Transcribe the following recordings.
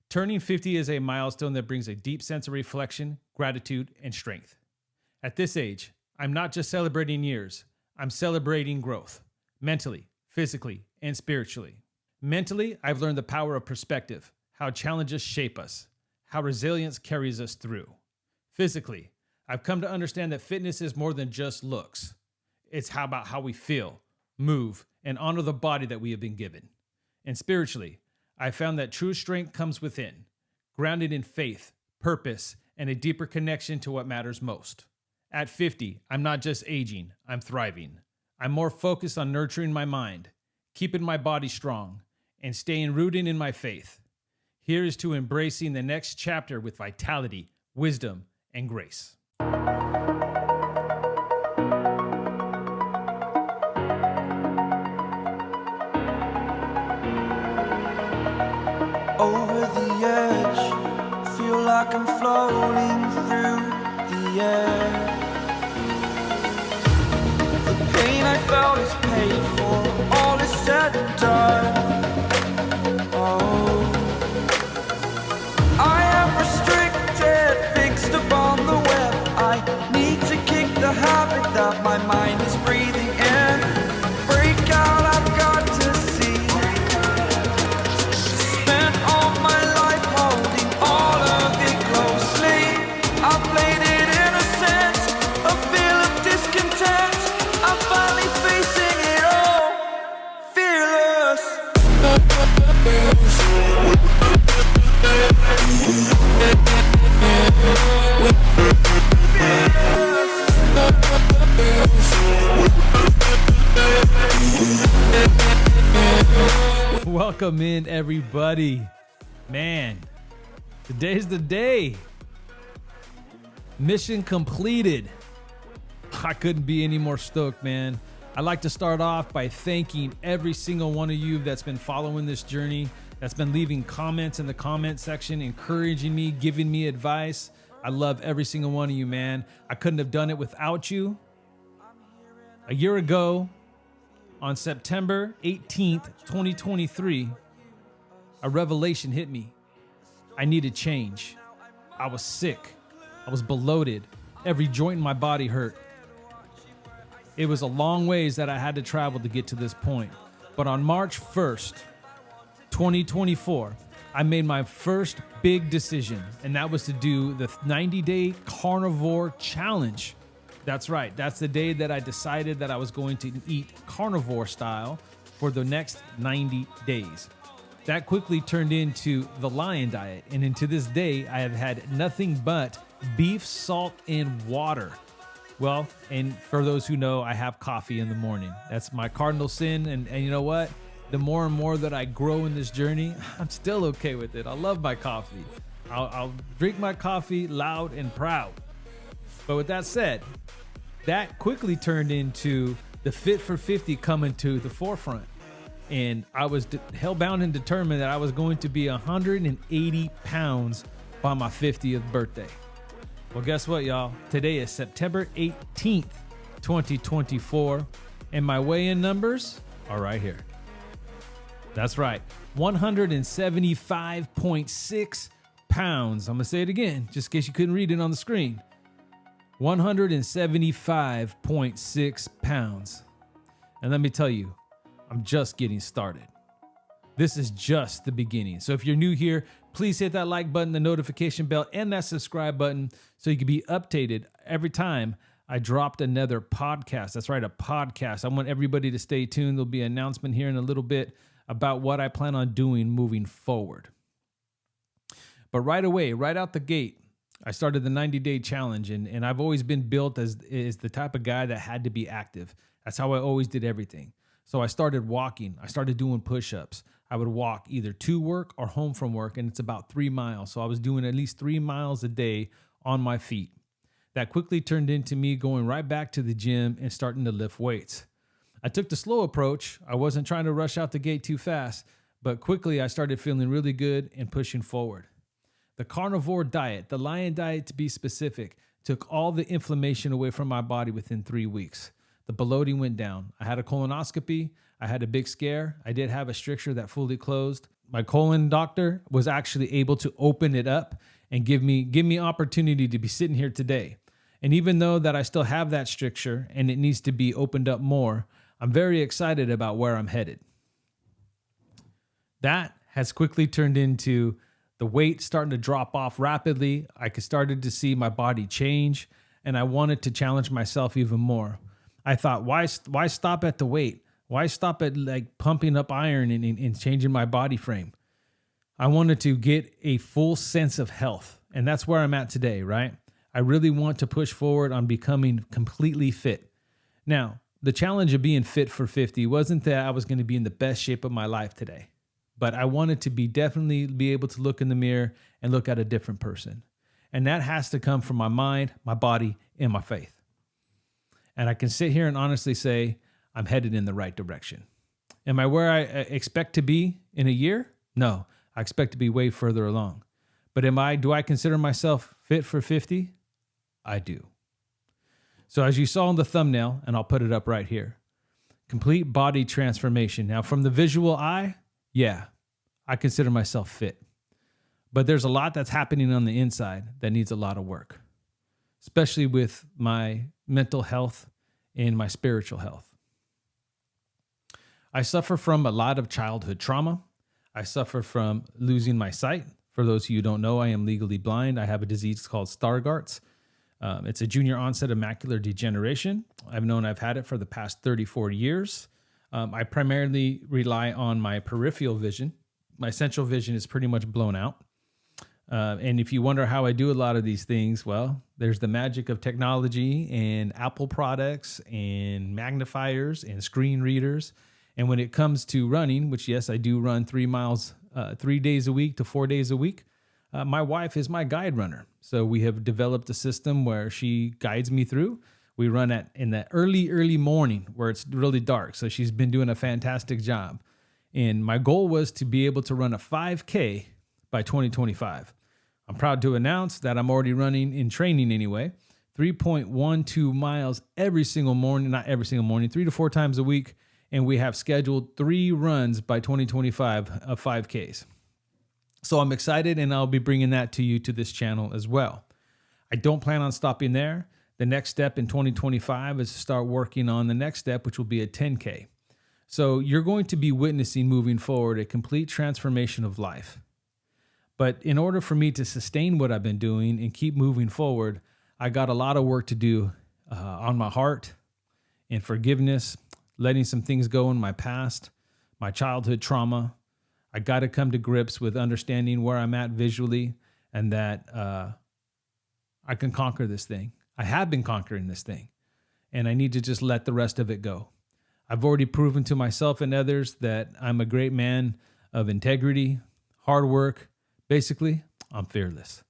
Turning 50 is a milestone that brings a deep sense of reflection, gratitude, and strength. At this age, I'm not just celebrating years, I'm celebrating growth, mentally, physically, and spiritually. Mentally, I've learned the power of perspective, how challenges shape us, how resilience carries us through. Physically, I've come to understand that fitness is more than just looks. It's about how we feel, move, and honor the body that we have been given. And spiritually, I found that true strength comes within, grounded in faith, purpose, and a deeper connection to what matters most. At 50, I'm not just aging, I'm thriving. I'm more focused on nurturing my mind, keeping my body strong, and staying rooted in my faith. Here is to embracing the next chapter with vitality, wisdom, and grace. Over the edge, feel like I'm floating through the air. The pain I felt is paid for, all is said and done. Oh, I am restricted, fixed upon the web. I need to kick the habit that my mind is breathing in. Break out, I've got to see. Spent all my life holding all of it closely. I played it innocent, a feel of discontent. I'm finally facing it all, fearless. Welcome in, everybody. Man, today's the day. Mission completed. I couldn't be any more stoked, man. I'd like to start off by thanking every single one of you that's been following this journey, that's been leaving comments in the comment section, encouraging me, giving me advice. I love every single one of you, man. I couldn't have done it without you. A year ago, on September 18th, 2023, a revelation hit me. I needed change. I was sick. I was bloated. Every joint in my body hurt. It was a long ways that I had to travel to get to this point. But on March 1st, 2024, I made my first big decision, and that was to do the 90-day Carnivore challenge. That's right. That's the day that I decided that I was going to eat carnivore style for the next 90 days. That quickly turned into the lion diet. And to this day, I have had nothing but beef, salt, and water. Well, and for those who know, I have coffee in the morning. That's my cardinal sin. And you know what? The more and more that I grow in this journey, I'm still okay with it. I love my coffee. I'll drink my coffee loud and proud. But with that said, that quickly turned into the Fit for 50 coming to the forefront. And I was hellbound and determined that I was going to be 180 pounds by my 50th birthday. Well, guess what, y'all? Today is September 18th, 2024. And my weigh-in numbers are right here. That's right. 175.6 pounds. I'm going to say it again, just in case you couldn't read it on the screen. 175.6 pounds. And let me tell you, I'm just getting started. This is just the beginning. So if you're new here, please hit that like button, the notification bell, and that subscribe button so you can be updated every time I dropped another podcast. That's right, a podcast. I want everybody to stay tuned. There'll be an announcement here in a little bit about what I plan on doing moving forward. But right away, right out the gate, I started the 90-day challenge, and I've always been built as the type of guy that had to be active. That's how I always did everything. So I started walking. I started doing push-ups. I would walk either to work or home from work, and it's about 3 miles. So I was doing at least 3 miles a day on my feet. That quickly turned into me going right back to the gym and starting to lift weights. I took the slow approach. I wasn't trying to rush out the gate too fast, but quickly I started feeling really good and pushing forward. The carnivore diet, the lion diet to be specific, took all the inflammation away from my body within 3 weeks. The bloating went down. I had a colonoscopy. I had a big scare. I did have a stricture that fully closed. my colon doctor was actually able to open it up and give me opportunity to be sitting here today. And even though that I still have that stricture and it needs to be opened up more, I'm very excited about where I'm headed. That has quickly turned into the weight starting to drop off rapidly. I started to see my body change, and I wanted to challenge myself even more. I thought, why stop at the weight? Why stop at like pumping up iron and changing my body frame? I wanted to get a full sense of health, and that's where I'm at today, right? I really want to push forward on becoming completely fit. Now, the challenge of being fit for 50 wasn't that I was going to be in the best shape of my life today, but I wanted to definitely be able to look in the mirror and look at a different person. And that has to come from my mind, my body, and my faith. And I can sit here and honestly say, I'm headed in the right direction. Am I where I expect to be in a year? No, I expect to be way further along. But do I consider myself fit for 50? I do. So as you saw in the thumbnail, and I'll put it up right here, complete body transformation. Now from the visual eye, yeah, I consider myself fit. But there's a lot that's happening on the inside that needs a lot of work, especially with my mental health and my spiritual health. I suffer from a lot of childhood trauma. I suffer from losing my sight. For those of you who don't know, I am legally blind. I have a disease called Stargardt's. It's a junior onset of macular degeneration. I've had it for the past 34 years. I primarily rely on my peripheral vision. My central vision is pretty much blown out. And if you wonder how I do a lot of these things, well, there's the magic of technology and Apple products and magnifiers and screen readers. And when it comes to running, which yes, I do run 3 miles 3 days a week to 4 days a week, my wife is my guide runner. So we have developed a system where she guides me through. We run in the early morning where it's really dark. So she's been doing a fantastic job. And my goal was to be able to run a 5K by 2025. I'm proud to announce that I'm already running in training anyway, 3.12 miles every single morning, not every single morning, 3 to 4 times a week. And we have scheduled 3 runs by 2025 of 5Ks. So I'm excited, and I'll be bringing that to you to this channel as well. I don't plan on stopping there. The next step in 2025 is to start working on the next step, which will be a 10K. So you're going to be witnessing moving forward a complete transformation of life. But in order for me to sustain what I've been doing and keep moving forward, I got a lot of work to do on my heart and forgiveness, letting some things go in my past, my childhood trauma. I got to come to grips with understanding where I'm at visually and that I can conquer this thing. I have been conquering this thing, and I need to just let the rest of it go. I've already proven to myself and others that I'm a great man of integrity, hard work. Basically, I'm fearless.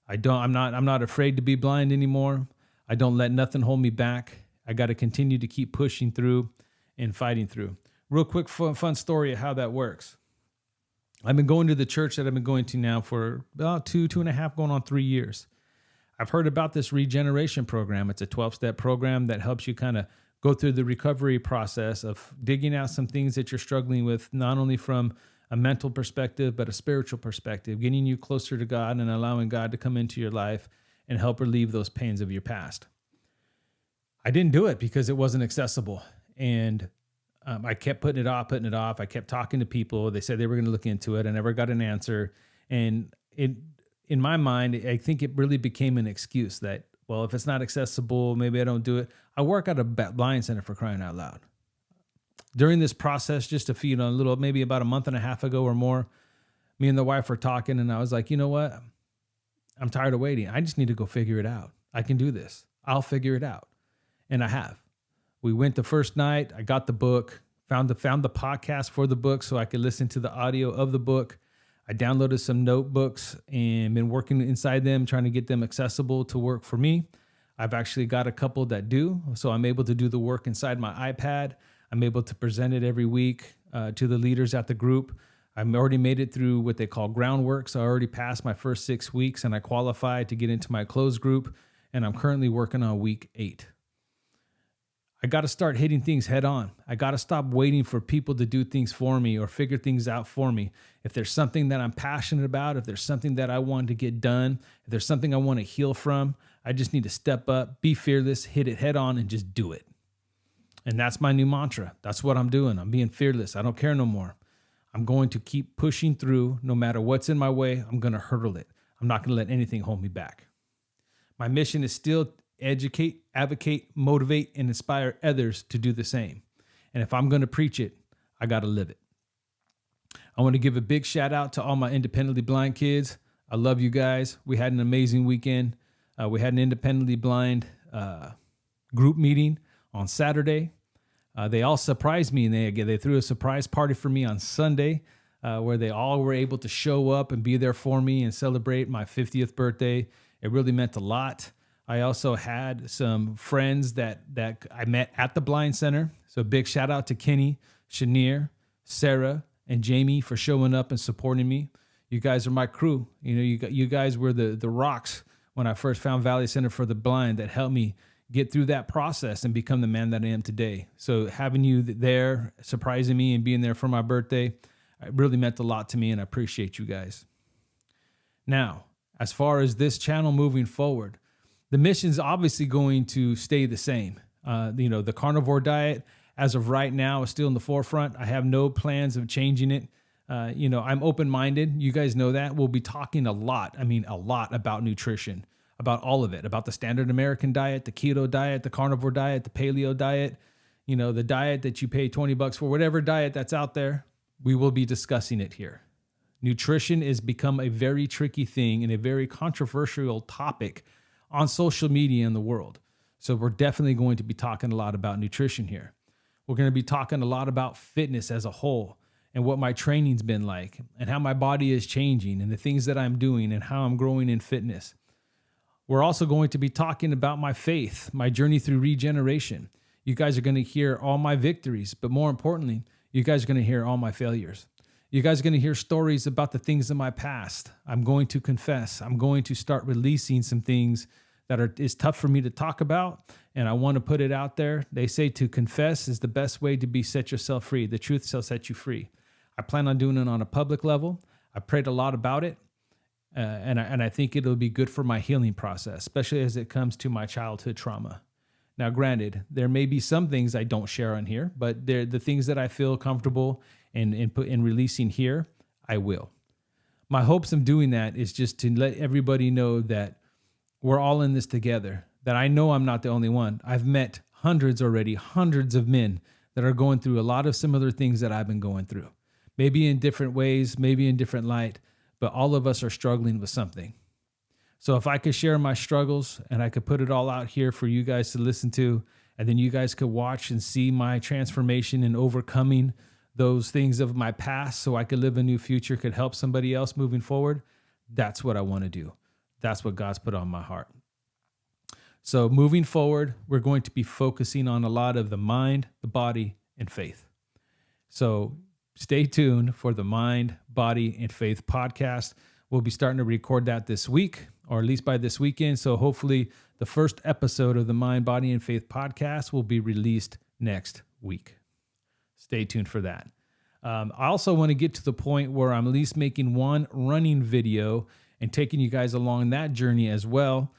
I'm not afraid to be blind anymore. I don't let nothing hold me back. I got to continue to keep pushing through and fighting through. Real quick fun story of how that works. I've been going to the church that I've been going to now for about 2.5, going on 3 years. I've heard about this regeneration program. It's a 12-step program that helps you kind of go through the recovery process of digging out some things that you're struggling with, not only from a mental perspective, but a spiritual perspective, getting you closer to God and allowing God to come into your life and help relieve those pains of your past. I didn't do it because it wasn't accessible. And I kept putting it off. I kept talking to people. They said they were going to look into it. I never got an answer. And in my mind, I think it really became an excuse that, well, if it's not accessible, maybe I don't do it. I work at a blind center, for crying out loud. During this process, just maybe about a month and a half ago or more, me and the wife were talking, and I was like, you know what? I'm tired of waiting. I just need to go figure it out. I can do this. I'll figure it out. And I have. We went the first night. I got the book, found the podcast for the book so I could listen to the audio of the book. I downloaded some notebooks and been working inside them, trying to get them accessible to work for me. I've actually got a couple that do, so I'm able to do the work inside my iPad. I'm able to present it every week to the leaders at the group. I've already made it through what they call groundwork, so I already passed my first 6 weeks, and I qualified to get into my closed group, and I'm currently working on week 8. I got to start hitting things head on. I got to stop waiting for people to do things for me or figure things out for me. If there's something that I'm passionate about, if there's something that I want to get done, if there's something I want to heal from, I just need to step up, be fearless, hit it head on, and just do it. And that's my new mantra. That's what I'm doing. I'm being fearless. I don't care no more. I'm going to keep pushing through no matter what's in my way. I'm going to hurdle it. I'm not going to let anything hold me back. My mission is still educate, advocate, motivate, and inspire others to do the same. And if I'm going to preach it, I got to live it. I want to give a big shout out to all my independently blind kids. I love you guys. We had an amazing weekend. We had an independently blind group meeting on Saturday. They all surprised me, and they threw a surprise party for me on Sunday, where they all were able to show up and be there for me and celebrate my 50th birthday. It really meant a lot. I also had some friends that I met at the Blind Center. So big shout out to Kenny, Shanier, Sarah, and Jamie for showing up and supporting me. You guys are my crew. You know, you guys were the rocks when I first found Valley Center for the Blind that helped me get through that process and become the man that I am today. So having you there, surprising me and being there for my birthday, it really meant a lot to me, and I appreciate you guys. Now, as far as this channel moving forward, the mission's obviously going to stay the same. The carnivore diet, as of right now, is still in the forefront. I have no plans of changing it. I'm open-minded. You guys know that. We'll be talking a lot about nutrition, about all of it, about the standard American diet, the keto diet, the carnivore diet, the paleo diet, the diet that you pay $20 for, whatever diet that's out there, we will be discussing it here. Nutrition has become a very tricky thing and a very controversial topic on social media in the world. So we're definitely going to be talking a lot about nutrition here. We're going to be talking a lot about fitness as a whole and what my training's been like and how my body is changing and the things that I'm doing and how I'm growing in fitness. We're also going to be talking about my faith, my journey through regeneration. You guys are going to hear all my victories, but more importantly, you guys are going to hear all my failures. You guys are going to hear stories about the things in my past. I'm going to confess. I'm going to start releasing some things that is tough for me to talk about, and I want to put it out there. They say to confess is the best way to set yourself free. The truth shall set you free. I plan on doing it on a public level. I prayed a lot about it, and I think it'll be good for my healing process, especially as it comes to my childhood trauma. Now, granted, there may be some things I don't share on here, but they're the things that I feel comfortable in releasing here, I will. My hopes of doing that is just to let everybody know that we're all in this together, that I know I'm not the only one. I've met hundreds of men that are going through a lot of similar things that I've been going through. Maybe in different ways, maybe in different light, but all of us are struggling with something. So if I could share my struggles and I could put it all out here for you guys to listen to, and then you guys could watch and see my transformation and overcoming those things of my past so I could live a new future, could help somebody else moving forward, that's what I want to do. That's what God's put on my heart. So moving forward, we're going to be focusing on a lot of the mind, the body, and faith. So stay tuned for the Mind, Body, and Faith podcast. We'll be starting to record that this week, or at least by this weekend. So hopefully the first episode of the Mind, Body, and Faith podcast will be released next week. Stay tuned for that. I also want to get to the point where I'm at least making one running video and taking you guys along that journey as well.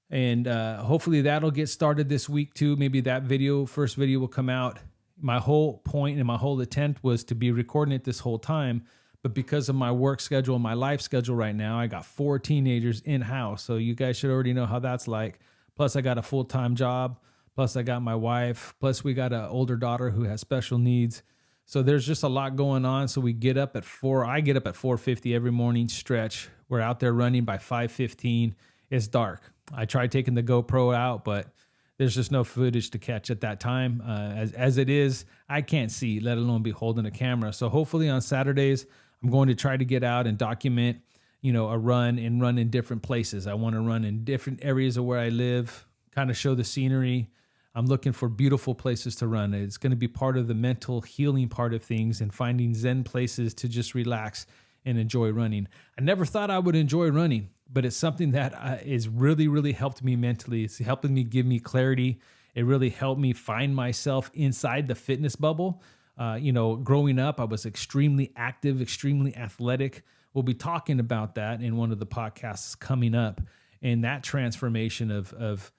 And hopefully that'll get started this week too. Maybe that first video will come out. My whole point and my whole attempt was to be recording it this whole time. But because of my work schedule, my life schedule right now, I got 4 teenagers in-house. So you guys should already know how that's like. Plus I got a full-time job. Plus I got my wife. Plus we got an older daughter who has special needs. So there's just a lot going on. So we get up at 4. I get up at 4:50 every morning, stretch. We're out there running by 5:15. It's dark. I tried taking the GoPro out, but there's just no footage to catch at that time. As it is, I can't see, let alone be holding a camera. So hopefully on Saturdays, I'm going to try to get out and document, a run and run in different places. I want to run in different areas of where I live, kind of show the scenery. I'm looking for beautiful places to run. It's going to be part of the mental healing part of things and finding Zen places to just relax and enjoy running. I never thought I would enjoy running, but it's something that is really, really helped me mentally. It's helping me give me clarity It really helped me find myself inside the fitness bubble. Growing up, I was extremely active, extremely athletic. We'll be talking about that in one of the podcasts coming up, and that transformation of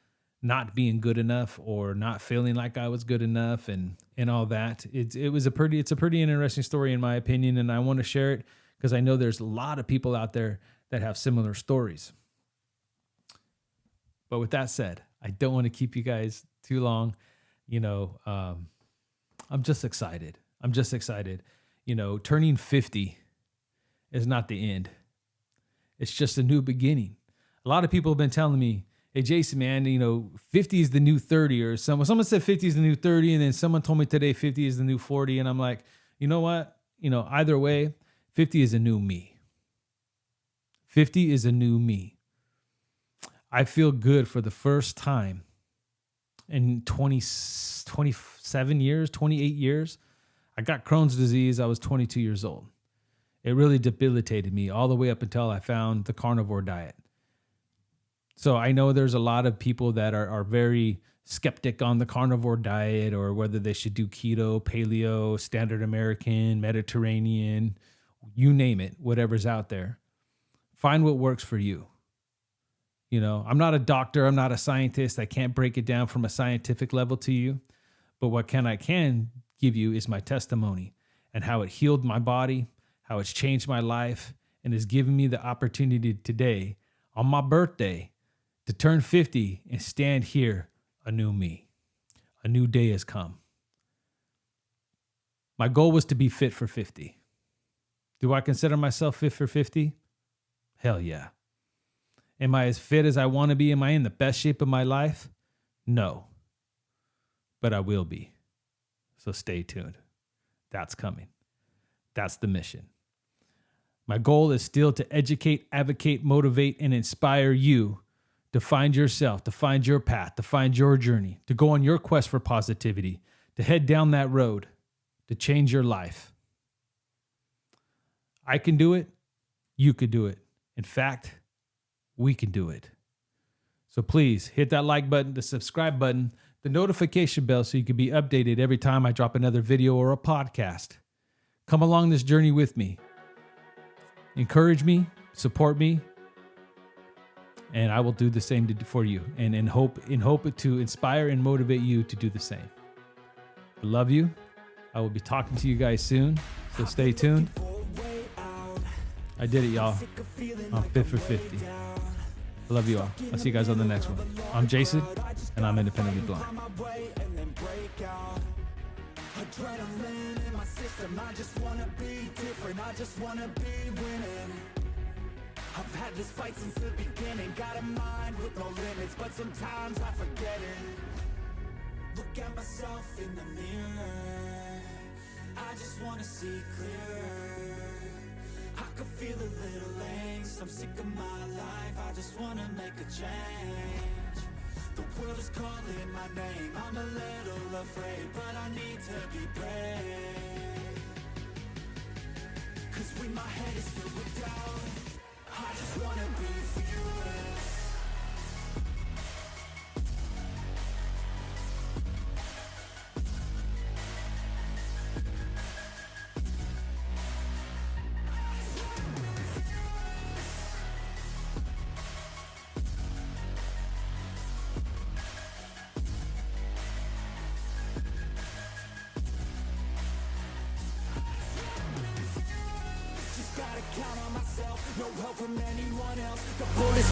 not being good enough or not feeling like I was good enough and all that. It's a pretty interesting story in my opinion, and I want to share it because I know there's a lot of people out there that have similar stories. But with that said, I don't want to keep you guys too long. I'm just excited. Turning 50 is not the end. It's just a new beginning. A lot of people have been telling me, hey, Jason, man, 50 is the new 30, or someone said 50 is the new 30. And then someone told me today 50 is the new 40. And I'm like, you know what? Either way, 50 is a new me. 50 is a new me. I feel good for the first time in 27 years, 28 years. I got Crohn's disease. I was 22 years old. It really debilitated me all the way up until I found the carnivore diet. So I know there's a lot of people that are very skeptic on the carnivore diet, or whether they should do keto, paleo, standard American, Mediterranean, you name it, whatever's out there. Find what works for you. I'm not a doctor. I'm not a scientist. I can't break it down from a scientific level to you. But what I can give you is my testimony and how it healed my body, how it's changed my life, and has given me the opportunity today on my birthday to turn 50 and stand here a new me. A new day has come. My goal was to be fit for 50. Do I consider myself fit for 50? Hell yeah. Am I as fit as I want to be? Am I in the best shape of my life? No. But I will be. So stay tuned. That's coming. That's the mission. My goal is still to educate, advocate, motivate, and inspire you to find yourself, to find your path, to find your journey, to go on your quest for positivity, to head down that road, to change your life. I can do it. You could do it. In fact, we can do it. So please hit that like button, the subscribe button, the notification bell so you can be updated every time I drop another video or a podcast. Come along this journey with me. Encourage me, support me, and I will do the same for you, and in hope to inspire and motivate you to do the same. I love you. I will be talking to you guys soon, so stay tuned. I did it, y'all. I'm fit for 50. I love you all. I'll see you guys on the next one. I'm Jason, and I'm independently blind. Adrenaline in my system, I just wanna be different, I just wanna be winning. I've had this fight since the beginning, got a mind with no limits, but sometimes I forget it. Look at myself in the mirror, I just wanna see clearer. I can feel a little angst, I'm sick of my life, I just wanna make a change. The world is calling my name, I'm a little afraid, but I need to be brave. Cause when my head is filled with doubt, I just wanna be fearless. Count on myself, no help from anyone else. The